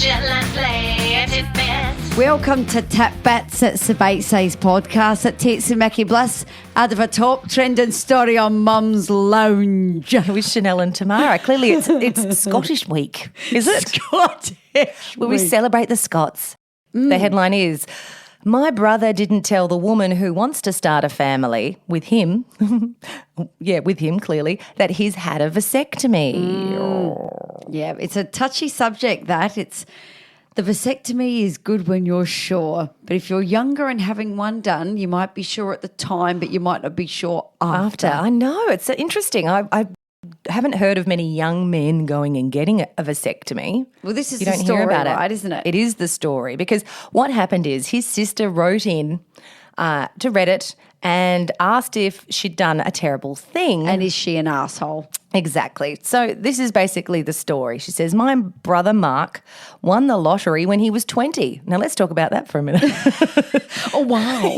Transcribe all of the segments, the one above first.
Shall I play a Titbits? Welcome to Titbits. It's the Bite-Size podcast that takes the Mickey Bliss out of a top trending story on Mum's Lounge. With Shanelle and Tamara. Clearly it's Scottish week, is it? Scottish Where we celebrate the Scots. The headline is, my brother didn't tell the woman who wants to start a family with him, with him clearly, that he's had a vasectomy. Yeah, it's a touchy subject that. The vasectomy is good when you're sure. But if you're younger and having one done, you might be sure at the time, but you might not be sure after. I know. It's interesting. I haven't heard of many young men going and getting a vasectomy. Well, this is you the don't story, hear about right, it. isn't it? It is the story because what happened is his sister wrote in to Reddit and asked if she'd done a terrible thing. And is she an asshole? Exactly. So this is basically the story. She says, my brother Mark won the lottery when he was 20. Now let's talk about that for a minute. Oh, wow.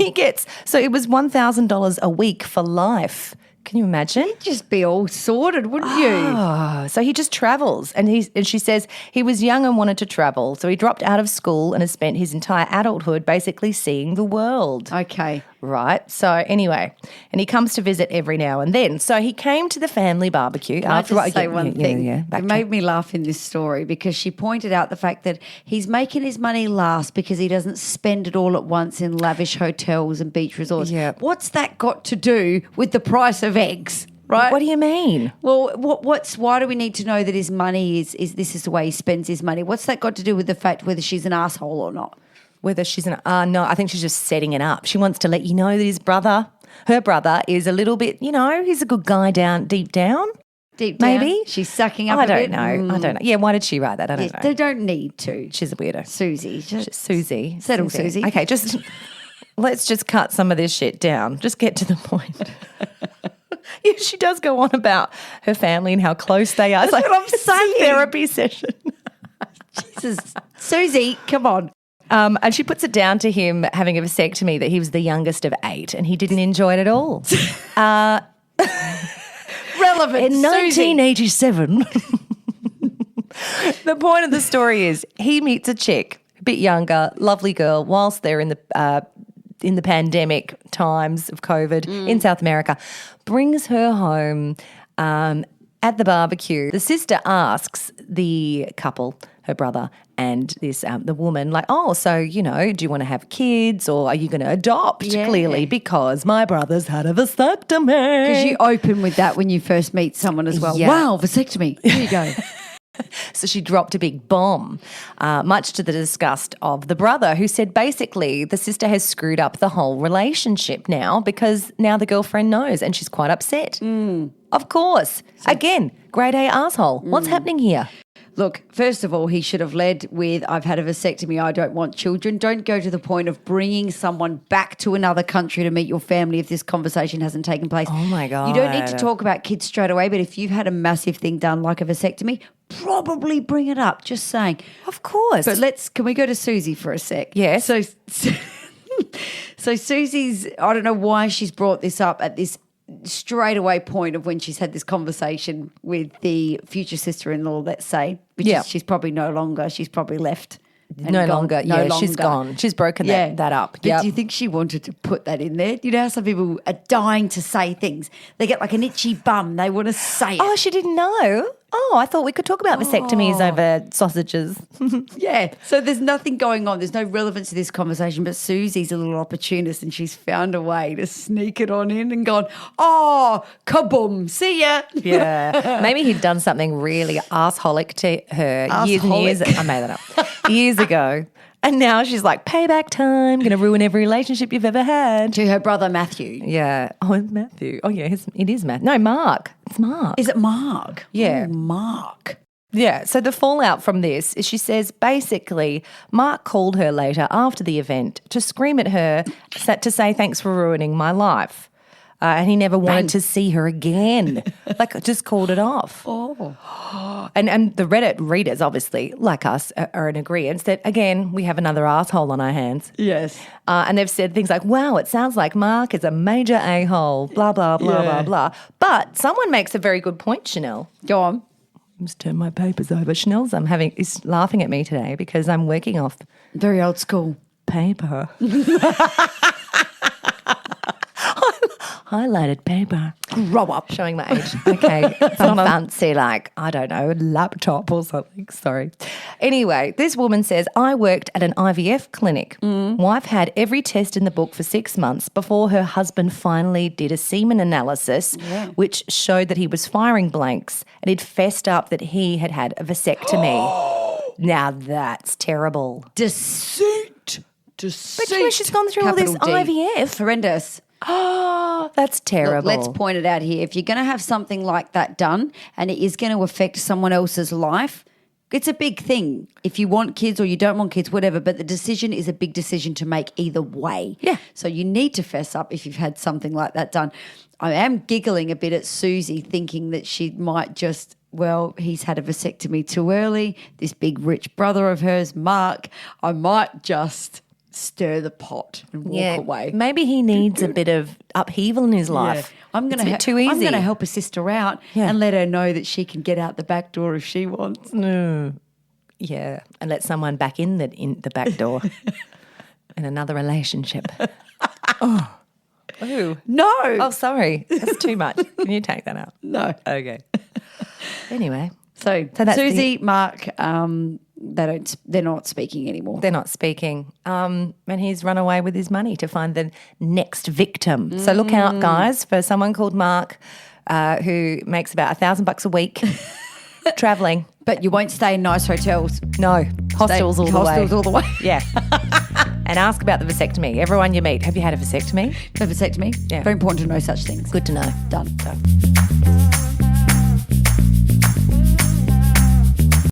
So it was $1,000 a week for life. Can you imagine? You'd just be all sorted, wouldn't you? Oh, so he just travels. And she says he was young and wanted to travel. So he dropped out of school and has spent his entire adulthood basically seeing the world. Okay. Right. So anyway, and he comes to visit every now and then. So he came to the family barbecue. Can I just say one thing? It made me laugh in this story because she pointed out the fact that he's making his money last because he doesn't spend it all at once in lavish hotels and beach resorts. Yeah. What's that got to do with the price of eggs? Right? What do you mean? Well, why do we need to know that his money is this is the way he spends his money? What's that got to do with the fact whether she's an asshole or not? Whether she's no, I think she's just setting it up. She wants to let you know that her brother is a little bit, he's a good guy deep down. Deep down? Maybe. She's sucking up I a bit? don't know. Yeah, why did she write that? I don't know. They don't need to. She's a weirdo. Susie. Susie. Settle, Susie. Okay, let's just cut some of this shit down. Just get to the point. Yeah, she does go on about her family and how close they are. It's That's like what I'm saying. a therapy session. Jesus. Susie, come on. And she puts it down to him having a vasectomy that he was the youngest of 8 and he didn't enjoy it at all. Relevant. In 1987, the point of the story is he meets a chick, a bit younger, lovely girl, whilst they're in the pandemic times of COVID in South America, brings her home at the barbecue. The sister asks the couple, her brother and this the woman, like, oh, so, do you want to have kids or are you going to adopt? Yeah. Clearly, because my brother's had a vasectomy. Because you open with that when you first meet someone as well. Yeah. Wow, vasectomy. Here you go. So she dropped a big bomb, much to the disgust of the brother, who said basically the sister has screwed up the whole relationship now because now the girlfriend knows and she's quite upset. Of course. Again, grade A asshole. What's happening here? Look, first of all, he should have led with, I've had a vasectomy, I don't want children. Don't go to the point of bringing someone back to another country to meet your family if this conversation hasn't taken place. Oh, my God. You don't need to talk about kids straight away, but if you've had a massive thing done like a vasectomy, probably bring it up, just saying. Of course. But can we go to Susie for a sec? Yes. So Susie's, I don't know why she's brought this up at this straight away point of when she's had this conversation with the future sister-in-law, let's say, which is, she's probably no longer, she's probably left. No longer. She's gone. She's broken that up. But do you think she wanted to put that in there? You know how some people are dying to say things? They get like an itchy bum. They want to say it. Oh, she didn't know? Oh, I thought we could talk about vasectomies over sausages. Yeah. So there's nothing going on. There's no relevance to this conversation, but Susie's a little opportunist and she's found a way to sneak it on in and gone, oh, kaboom, see ya. Yeah. Maybe he'd done something really arse-holic to her years and years. I made that up. Years ago. And now she's like, payback time, going to ruin every relationship you've ever had. To her brother, Matthew. Yeah. Oh, it's Matthew. Oh, yeah, it is Matthew. No, Mark. It's Mark. Is it Mark? Yeah. Oh, Mark. Yeah. So the fallout from this is she says basically Mark called her later after the event to scream at her to say thanks for ruining my life. And he never wanted to see her again. Like, just called it off. Oh. And the Reddit readers, obviously, like us, are in agreement that, again, we have another asshole on our hands. Yes. And they've said things like, wow, it sounds like Mark is a major a-hole, blah, blah, blah, blah, blah. But someone makes a very good point, Shanelle. Go on. Just turn my papers over. Chanel's is laughing at me today because I'm working off Very old school. paper. Highlighted paper. Grow up. Showing my age. Okay. Some fancy, like, I don't know, laptop or something. Sorry. Anyway, this woman says, I worked at an IVF clinic. Wife had every test in the book for 6 months before her husband finally did a semen analysis, which showed that he was firing blanks and he'd fessed up that he had had a vasectomy. Now that's terrible. Deceit. But she's gone through all this IVF. Horrendous. Oh, that's terrible. Look, let's point it out here. If you're going to have something like that done and it is going to affect someone else's life, it's a big thing. If you want kids or you don't want kids, whatever, but the decision is a big decision to make either way. Yeah. So you need to fess up if you've had something like that done. I am giggling a bit at Susie thinking that she might just, well, he's had a vasectomy too early. This big rich brother of hers, Mark, I might just stir the pot and walk away. Maybe he needs a bit of upheaval in his life. I'm going to too easy. I'm going to help a sister out and let her know that she can get out the back door if she wants. Yeah, and let someone back in the back door in another relationship. Oh. No. Oh, sorry. That's too much. Can you take that out? No. Okay. Anyway. So that's Susie, Mark, they're not speaking anymore. They're not speaking. And he's run away with his money to find the next victim. So look out, guys, for someone called Mark who makes about $1,000 a week travelling. But you won't stay in nice hotels. No, hostels all the way. Hostels all the way. Yeah. And ask about the vasectomy. Everyone you meet, have you had a vasectomy? The vasectomy? Yeah. Very important to know such things. Good to know. Done.